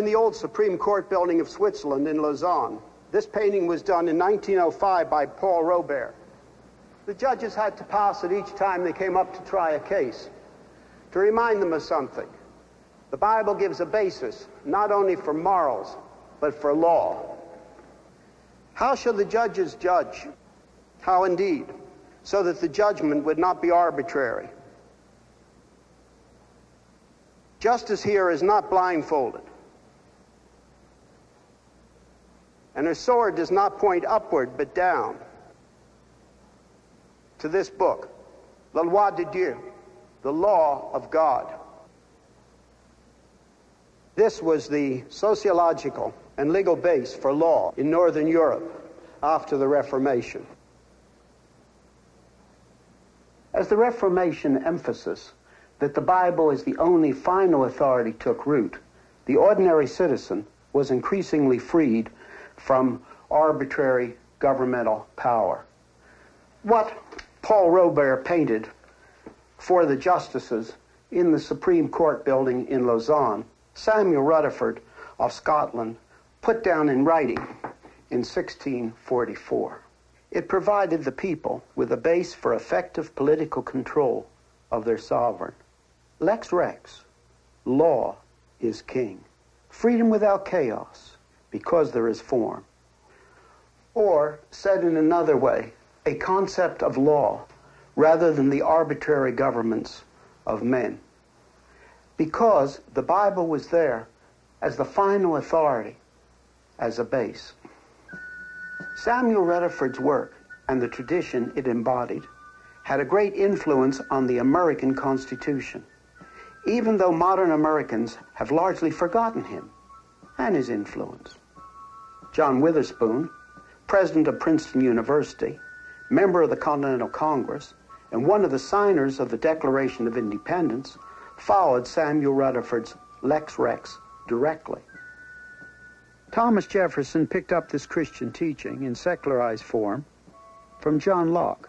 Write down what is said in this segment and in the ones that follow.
in the old Supreme Court building of Switzerland in Lausanne. This painting was done in 1905 by Paul Robert. The judges had to pass it each time they came up to try a case, to remind them of something. The Bible gives a basis, not only for morals, but for law. How shall the judges judge? How indeed? So that the judgment would not be arbitrary. Justice here is not blindfolded. And her sword does not point upward, but down. To this book, La Loi de Dieu, the law of God. This was the sociological and legal base for law in Northern Europe after the Reformation. As the Reformation emphasis that the Bible is the only final authority took root, the ordinary citizen was increasingly freed from arbitrary governmental power. What Paul Robert painted for the justices in the Supreme Court building in Lausanne, Samuel Rutherford of Scotland put down in writing in 1644. It provided the people with a base for effective political control of their sovereign. Lex Rex, law is king. Freedom without chaos, because there is form. Or, said in another way, a concept of law rather than the arbitrary governments of men. Because the Bible was there as the final authority, as a base. Samuel Rutherford's work and the tradition it embodied had a great influence on the American Constitution, even though modern Americans have largely forgotten him and his influence. John Witherspoon, president of Princeton University, member of the Continental Congress, and one of the signers of the Declaration of Independence, followed Samuel Rutherford's Lex Rex directly. Thomas Jefferson picked up this Christian teaching in secularized form from John Locke,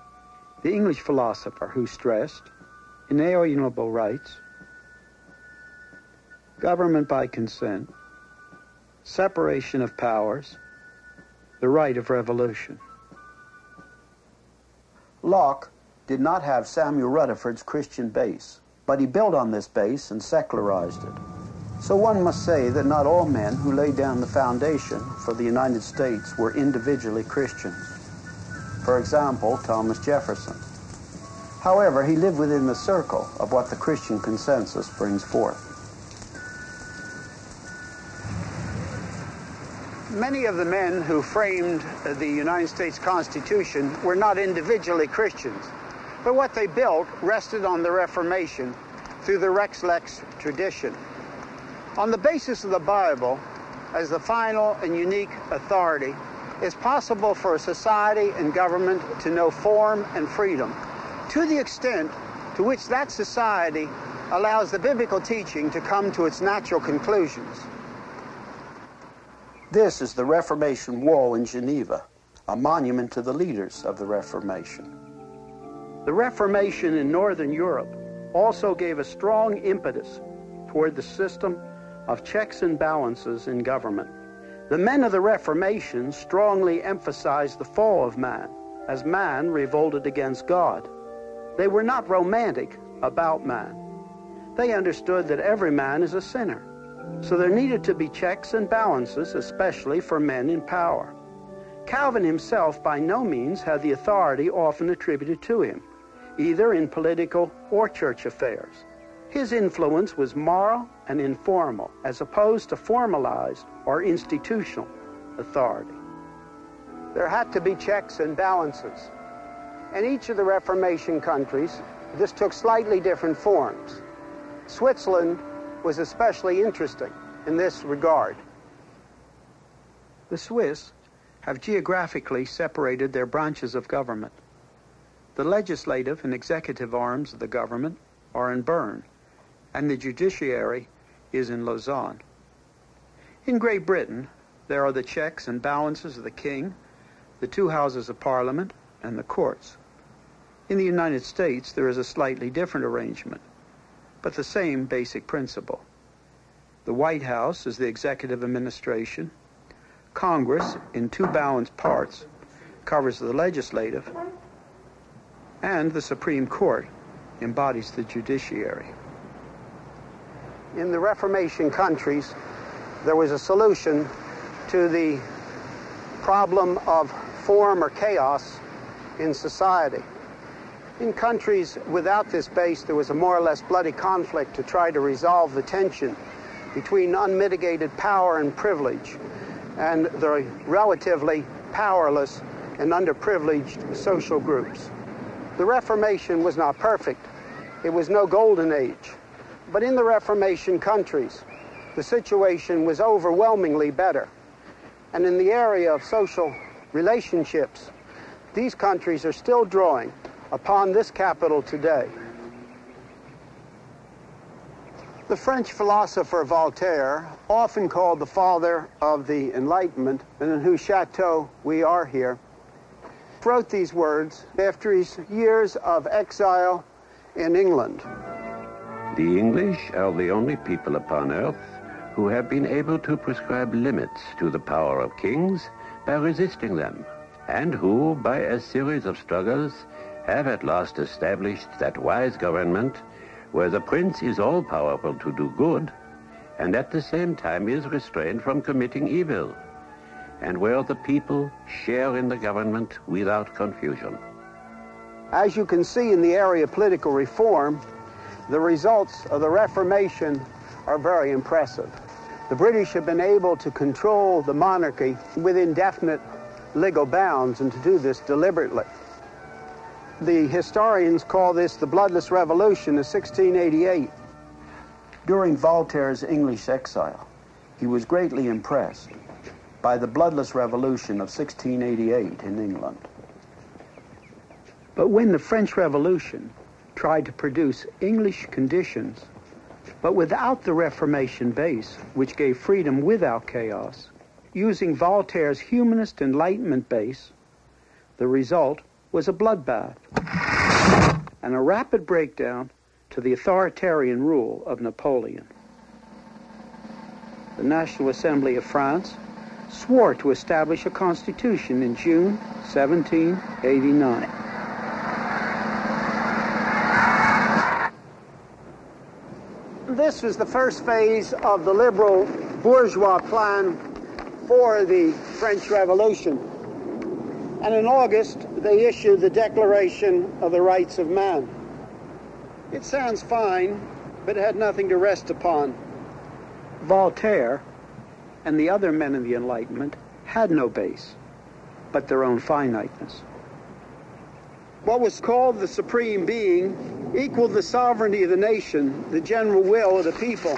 the English philosopher who stressed inalienable rights, government by consent, separation of powers, the right of revolution. Locke did not have Samuel Rutherford's Christian base, but he built on this base and secularized it. So one must say that not all men who laid down the foundation for the United States were individually Christians. For example, Thomas Jefferson. However, he lived within the circle of what the Christian consensus brings forth. Many of the men who framed the United States Constitution were not individually Christians, but what they built rested on the Reformation through the Rex Lex tradition. On the basis of the Bible, as the final and unique authority, it's possible for a society and government to know form and freedom to the extent to which that society allows the biblical teaching to come to its natural conclusions. This is the Reformation Wall in Geneva, a monument to the leaders of the Reformation. The Reformation in Northern Europe also gave a strong impetus toward the system of checks and balances in government. The men of the Reformation strongly emphasized the fall of man, as man revolted against God. They were not romantic about man. They understood that every man is a sinner, so there needed to be checks and balances, especially for men in power. Calvin himself by no means had the authority often attributed to him, either in political or church affairs. His influence was moral and informal, as opposed to formalized or institutional authority. There had to be checks and balances. In each of the Reformation countries, this took slightly different forms. Switzerland was especially interesting in this regard. The Swiss have geographically separated their branches of government. The legislative and executive arms of the government are in Bern, and the judiciary is in Lausanne. In Great Britain, there are the checks and balances of the king, the two houses of parliament, and the courts. In the United States, there is a slightly different arrangement, but the same basic principle. The White House is the executive administration. Congress, in two balanced parts, covers the legislative, and the Supreme Court embodies the judiciary. In the Reformation countries, there was a solution to the problem of form or chaos in society. In countries without this base, there was a more or less bloody conflict to try to resolve the tension between unmitigated power and privilege and the relatively powerless and underprivileged social groups. The Reformation was not perfect. It was no golden age. But in the Reformation countries, the situation was overwhelmingly better. And in the area of social relationships, these countries are still drawing upon this capital today. The French philosopher Voltaire, often called the father of the Enlightenment, and in whose chateau we are here, wrote these words after his years of exile in England. The English are the only people upon earth who have been able to prescribe limits to the power of kings by resisting them, and who, by a series of struggles, have at last established that wise government where the prince is all-powerful to do good, and at the same time is restrained from committing evil, and where the people share in the government without confusion. As you can see in the area of political reform, the results of the Reformation are very impressive. The British have been able to control the monarchy within definite legal bounds, and to do this deliberately. The historians call this the Bloodless Revolution of 1688. During Voltaire's English exile, he was greatly impressed by the Bloodless Revolution of 1688 in England. But when the French Revolution tried to produce English conditions, but without the Reformation base, which gave freedom without chaos, using Voltaire's Humanist Enlightenment base, the result was a bloodbath and a rapid breakdown to the authoritarian rule of Napoleon. The National Assembly of France swore to establish a constitution in June 1789. This was the first phase of the liberal bourgeois plan for the French Revolution. And in August, they issued the Declaration of the Rights of Man. It sounds fine, but it had nothing to rest upon. Voltaire and the other men of the Enlightenment had no base, but their own finiteness. What was called the Supreme Being equaled the sovereignty of the nation, the general will of the people.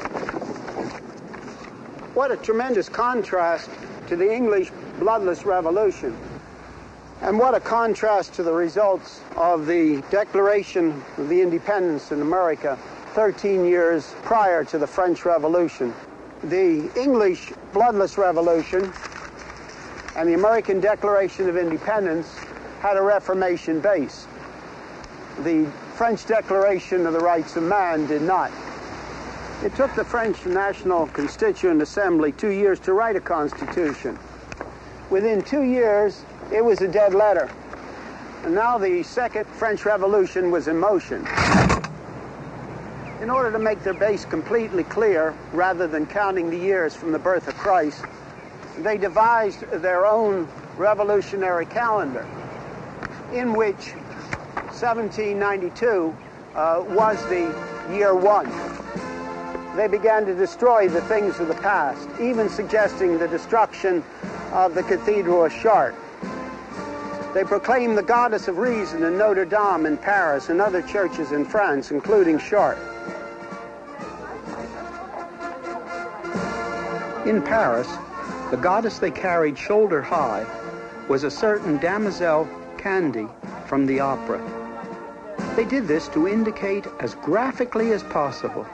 What a tremendous contrast to the English bloodless revolution. And what a contrast to the results of the Declaration of the Independence in America 13 years prior to the French Revolution. The English bloodless revolution and the American Declaration of Independence had a Reformation base. The French Declaration of the Rights of Man did not. It took the French National Constituent Assembly 2 years to write a constitution. Within 2 years, it was a dead letter. And now the Second French Revolution was in motion. In order to make their base completely clear, rather than counting the years from the birth of Christ, they devised their own revolutionary calendar, in which 1792 was the year one. They began to destroy the things of the past, even suggesting the destruction of the Cathedral of Chartres. They proclaimed the goddess of reason in Notre Dame in Paris and other churches in France, including Chartres. In Paris, the goddess they carried shoulder high was a certain Damoiselle Candy from the opera. They did this to indicate as graphically as possible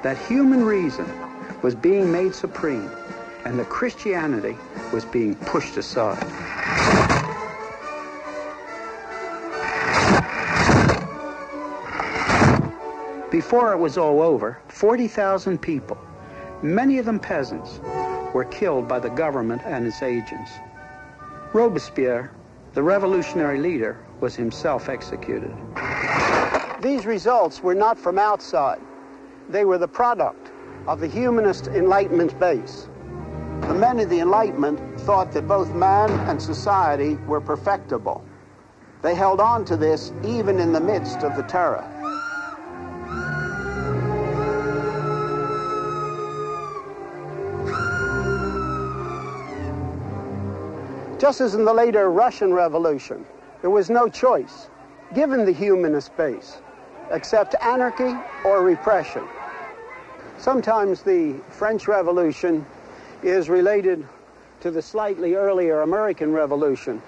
that human reason was being made supreme and that Christianity was being pushed aside. Before it was all over, 40,000 people many of them peasants, were killed by the government and its agents. Robespierre, the revolutionary leader, was himself executed. These results were not from outside. They were the product of the humanist Enlightenment base. The men of the Enlightenment thought that both man and society were perfectible. They held on to this even in the midst of the terror. Just as in the later Russian Revolution, there was no choice, given the humanist base, except anarchy or repression. Sometimes the French Revolution is related to the slightly earlier American Revolution,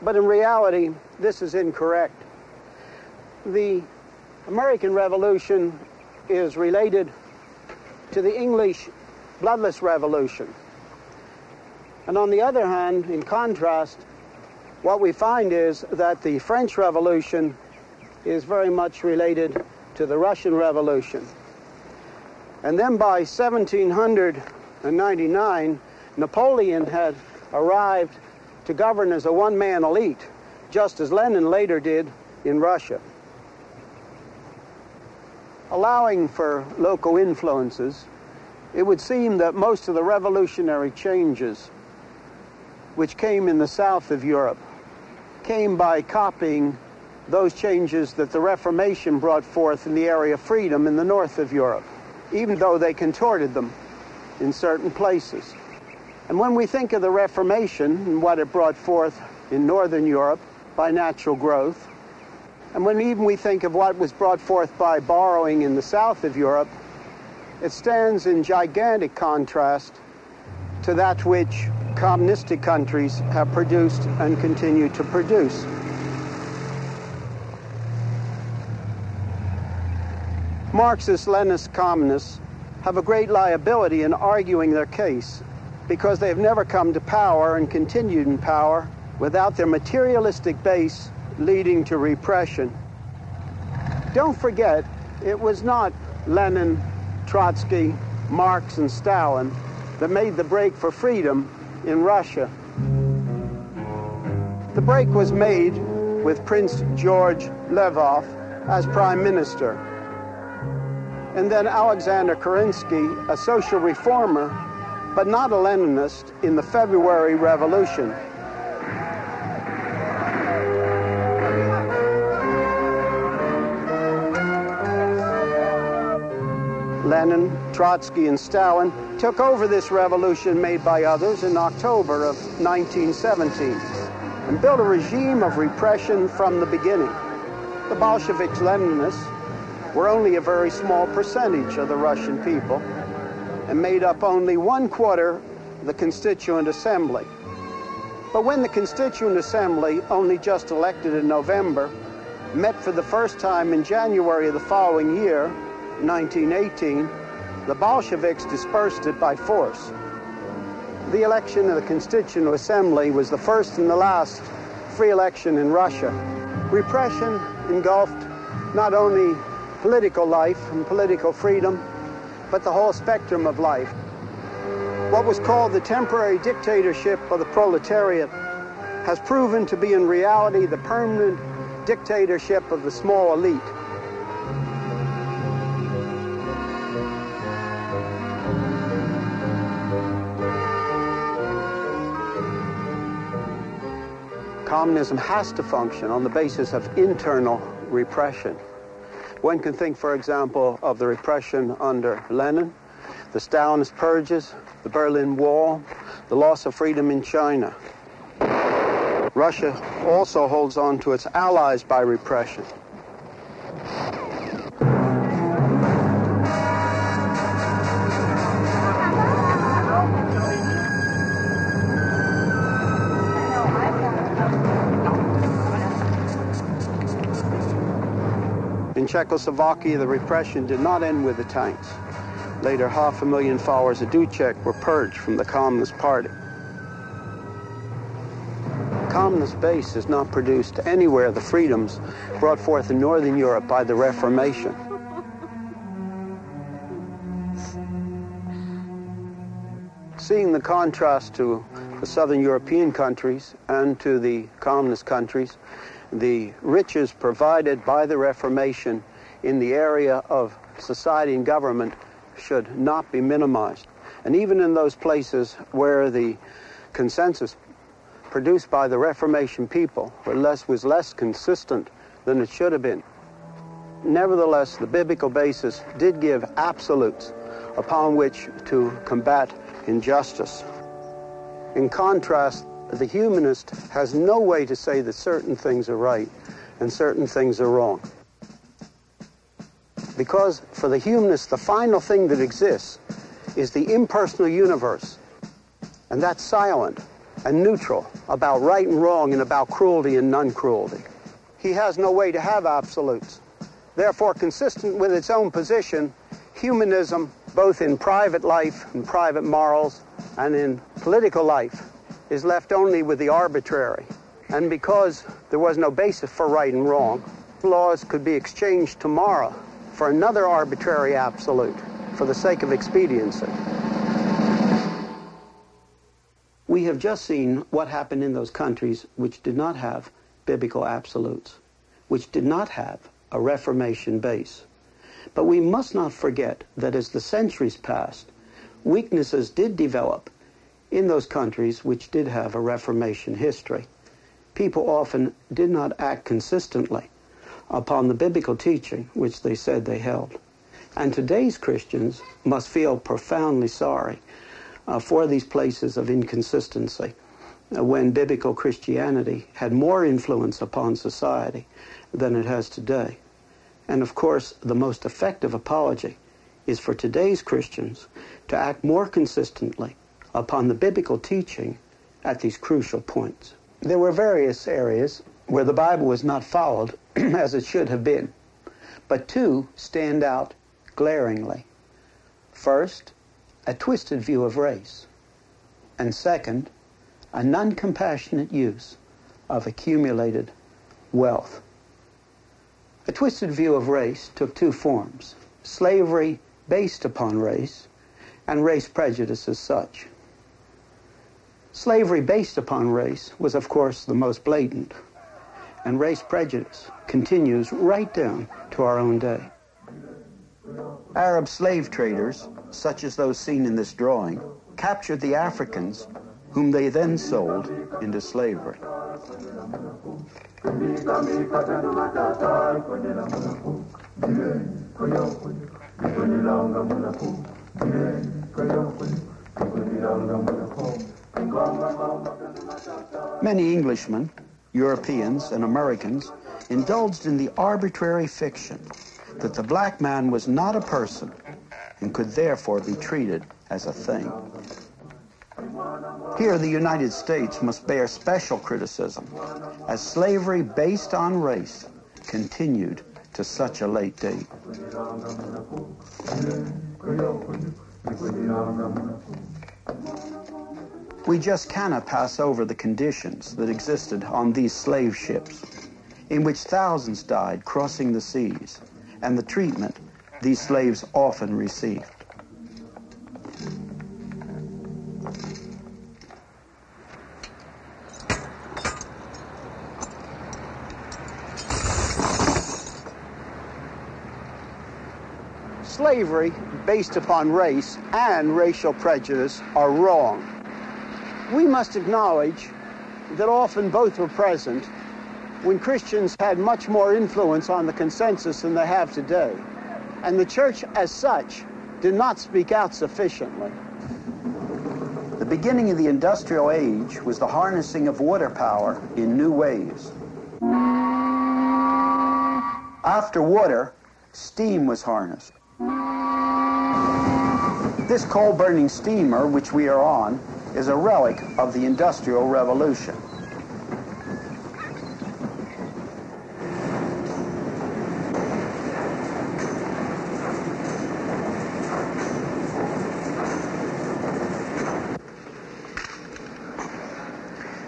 but in reality, this is incorrect. The American Revolution is related to the English bloodless revolution. And on the other hand, in contrast, what we find is that the French Revolution is very much related to the Russian Revolution. And then by 1799, Napoleon had arrived to govern as a one-man elite, just as Lenin later did in Russia. Allowing for local influences, it would seem that most of the revolutionary changes which came in the south of Europe came by copying those changes that the Reformation brought forth in the area of freedom in the north of Europe, even though they contorted them in certain places. And when we think of the Reformation and what it brought forth in northern Europe by natural growth, and when even we think of what was brought forth by borrowing in the south of Europe, it stands in gigantic contrast to that which communistic countries have produced and continue to produce. Marxist-Leninist communists have a great liability in arguing their case because they have never come to power and continued in power without their materialistic base leading to repression. Don't forget, it was not Lenin, Trotsky, Marx, and Stalin that made the break for freedom in Russia. The break was made with Prince George Lvov as prime minister, and then Alexander Kerensky, a social reformer, but not a Leninist, in the February Revolution. Lenin, Trotsky, and Stalin took over this revolution made by others in October of 1917 and built a regime of repression from the beginning. The Bolsheviks-Leninists were only a very small percentage of the Russian people and made up only 1/4 of the Constituent Assembly. But when the Constituent Assembly, only just elected in November, met for the first time in January of the following year, 1918, the Bolsheviks dispersed it by force. The election of the Constituent Assembly was the first and the last free election in Russia. Repression engulfed not only political life and political freedom, but the whole spectrum of life. What was called the temporary dictatorship of the proletariat has proven to be in reality the permanent dictatorship of the small elite. Communism has to function on the basis of internal repression. One can think, for example, of the repression under Lenin, the Stalinist purges, the Berlin Wall, the loss of freedom in China. Russia also holds on to its allies by repression. In Czechoslovakia, the repression did not end with the tanks. Later, 500,000 followers of Dubček were purged from the Communist Party. Communist base has not produced anywhere the freedoms brought forth in Northern Europe by the Reformation. seeing the contrast to the southern European countries and to the communist countries, the riches provided by the Reformation in the area of society and government should not be minimized. And even in those places where the consensus produced by the Reformation people was less consistent than it should have been, nevertheless, the biblical basis did give absolutes upon which to combat injustice. In contrast, the humanist has no way to say that certain things are right and certain things are wrong. Because for the humanist, the final thing that exists is the impersonal universe, and that's silent and neutral about right and wrong and about cruelty and non-cruelty. He has no way to have absolutes. Therefore, consistent with its own position, humanism, both in private life and private morals and in political life, is left only with the arbitrary. And because there was no basis for right and wrong, laws could be exchanged tomorrow for another arbitrary absolute for the sake of expediency. We have just seen what happened in those countries which did not have biblical absolutes, which did not have a Reformation base. But we must not forget that as the centuries passed, weaknesses did develop in those countries which did have a Reformation history. People often did not act consistently upon the biblical teaching which they said they held. And today's Christians must feel profoundly sorry for these places of inconsistency when biblical Christianity had more influence upon society than it has today. And of course, the most effective apology is for today's Christians to act more consistently upon the biblical teaching at these crucial points. There were various areas where the Bible was not followed as it should have been, but two stand out glaringly. First, a twisted view of race, and second, a non-compassionate use of accumulated wealth. A twisted view of race took two forms: slavery based upon race and race prejudice as such. Slavery based upon race was, of course, the most blatant, and race prejudice continues right down to our own day. Arab slave traders, such as those seen in this drawing, captured the Africans, whom they then sold into slavery. Many Englishmen, Europeans, and Americans indulged in the arbitrary fiction that the black man was not a person and could therefore be treated as a thing. Here, the United States must bear special criticism, as slavery based on race continued to such a late date. We just cannot pass over the conditions that existed on these slave ships, in which thousands died crossing the seas, and the treatment these slaves often received. Slavery based upon race and racial prejudice are wrong. We must acknowledge that often both were present when Christians had much more influence on the consensus than they have today. And the church as such did not speak out sufficiently. The beginning of the industrial age was the harnessing of water power in new ways. After water, steam was harnessed. This coal-burning steamer, which we are on, is a relic of the Industrial Revolution.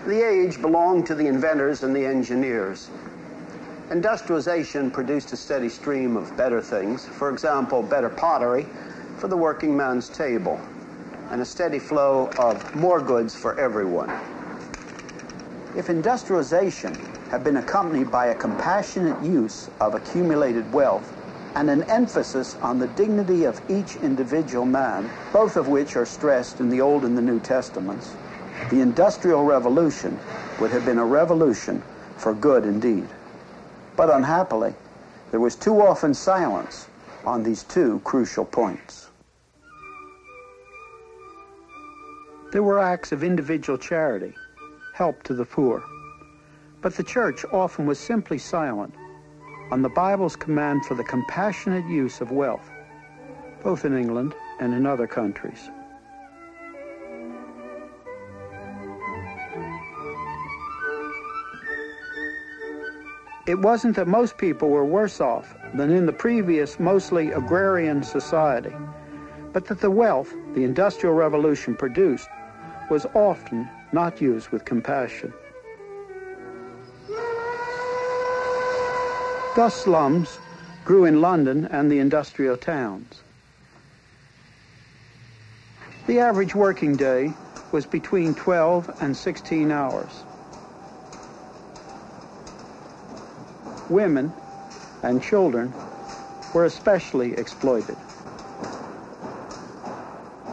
The age belonged to the inventors and the engineers. Industrialization produced a steady stream of better things, for example, better pottery for the working man's table. and a steady flow of more goods for everyone. If industrialization had been accompanied by a compassionate use of accumulated wealth and an emphasis on the dignity of each individual man, both of which are stressed in the Old and the New Testaments, the Industrial Revolution would have been a revolution for good indeed. But unhappily, there was too often silence on these two crucial points. There were acts of individual charity, help to the poor, but the church often was simply silent on the Bible's command for the compassionate use of wealth, both in England and in other countries. It wasn't that most people were worse off than in the previous, mostly agrarian society, but that the wealth the Industrial Revolution produced was often not used with compassion. Thus slums grew in London and the industrial towns. The average working day was between 12 and 16 hours. Women and children were especially exploited.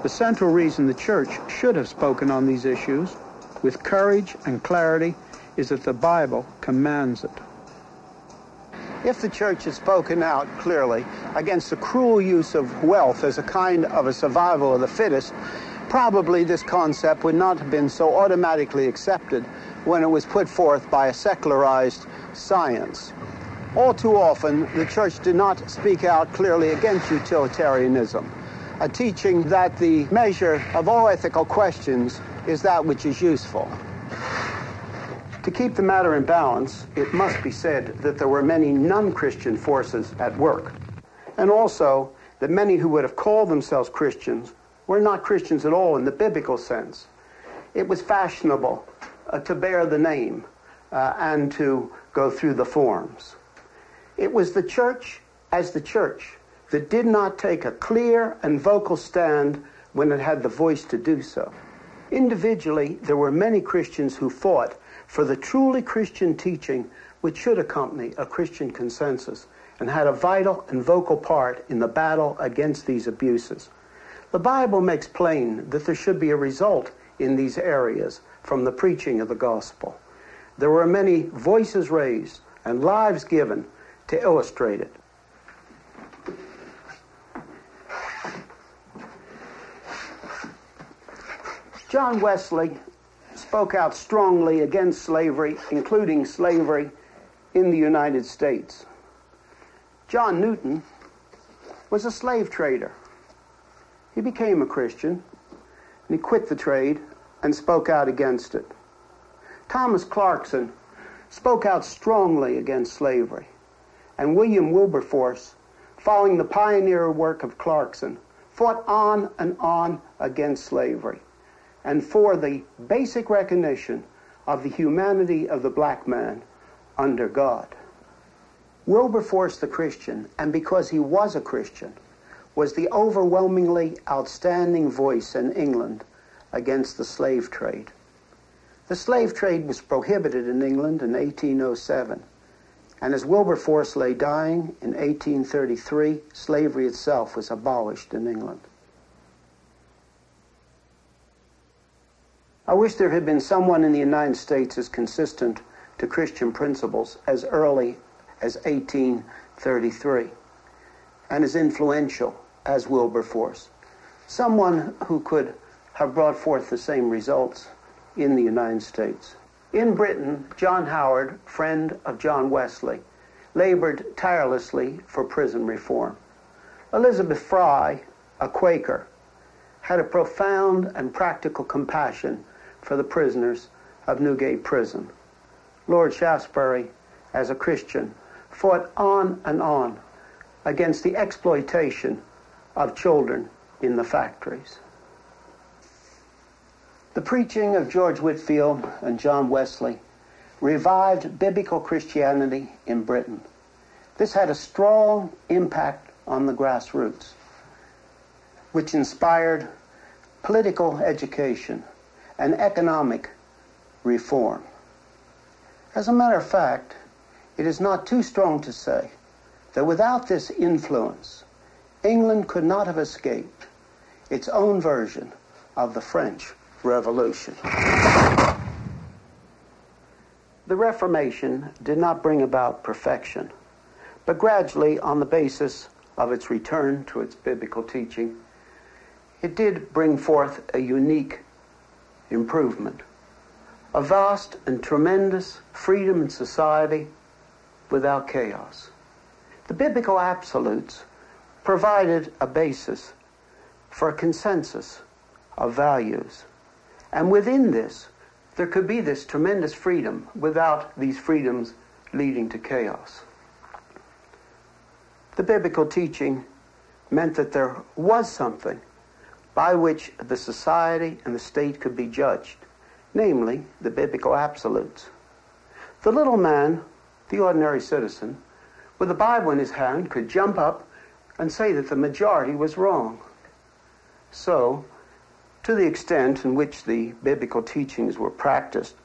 The central reason the church should have spoken on these issues with courage and clarity is that the Bible commands it. If the church had spoken out clearly against the cruel use of wealth as a kind of a survival of the fittest, probably this concept would not have been so automatically accepted when it was put forth by a secularized science. All too often, the church did not speak out clearly against utilitarianism, a teaching that the measure of all ethical questions is that which is useful. To keep the matter in balance, it must be said that there were many non-Christian forces at work, and also that many who would have called themselves Christians were not Christians at all in the biblical sense. It was fashionable to bear the name and to go through the forms. It was the church as the church that did not take a clear and vocal stand when it had the voice to do so. Individually, there were many Christians who fought for the truly Christian teaching which should accompany a Christian consensus and had a vital and vocal part in the battle against these abuses. The Bible makes plain that there should be a result in these areas from the preaching of the gospel. There were many voices raised and lives given to illustrate it. John Wesley spoke out strongly against slavery, including slavery in the United States. John Newton was a slave trader. He became a Christian, and he quit the trade and spoke out against it. Thomas Clarkson spoke out strongly against slavery, and William Wilberforce, following the pioneer work of Clarkson, fought on and on against slavery and for the basic recognition of the humanity of the black man under God. Wilberforce the Christian, and because he was a Christian, was the overwhelmingly outstanding voice in England against the slave trade. The slave trade was prohibited in England in 1807, and as Wilberforce lay dying in 1833, slavery itself was abolished in England. I wish there had been someone in the United States as consistent to Christian principles as early as 1833 and as influential as Wilberforce. Someone who could have brought forth the same results in the United States. In Britain, John Howard, friend of John Wesley, labored tirelessly for prison reform. Elizabeth Fry, a Quaker, had a profound and practical compassion for the prisoners of Newgate Prison. Lord Shaftesbury, as a Christian, fought on and on against the exploitation of children in the factories. The preaching of George Whitefield and John Wesley revived biblical Christianity in Britain. This had a strong impact on the grassroots, which inspired political education, and economic reform. As a matter of fact, it is not too strong to say that without this influence, England could not have escaped its own version of the French Revolution. The Reformation did not bring about perfection, but gradually, on the basis of its return to its biblical teaching, it did bring forth a unique improvement, a vast and tremendous freedom in society without chaos. The biblical absolutes provided a basis for a consensus of values, and within this, there could be this tremendous freedom without these freedoms leading to chaos. The biblical teaching meant that there was something by which the society and the state could be judged, namely the biblical absolutes. The little man, the ordinary citizen, with the Bible in his hand, could jump up and say that the majority was wrong. So, to the extent in which the biblical teachings were practiced,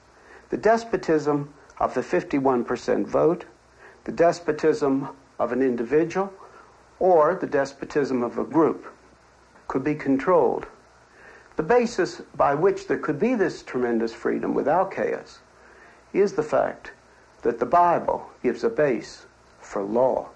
the despotism of the 51% vote, the despotism of an individual, or the despotism of a group could be controlled. The basis by which there could be this tremendous freedom without chaos is the fact that the Bible gives a base for law.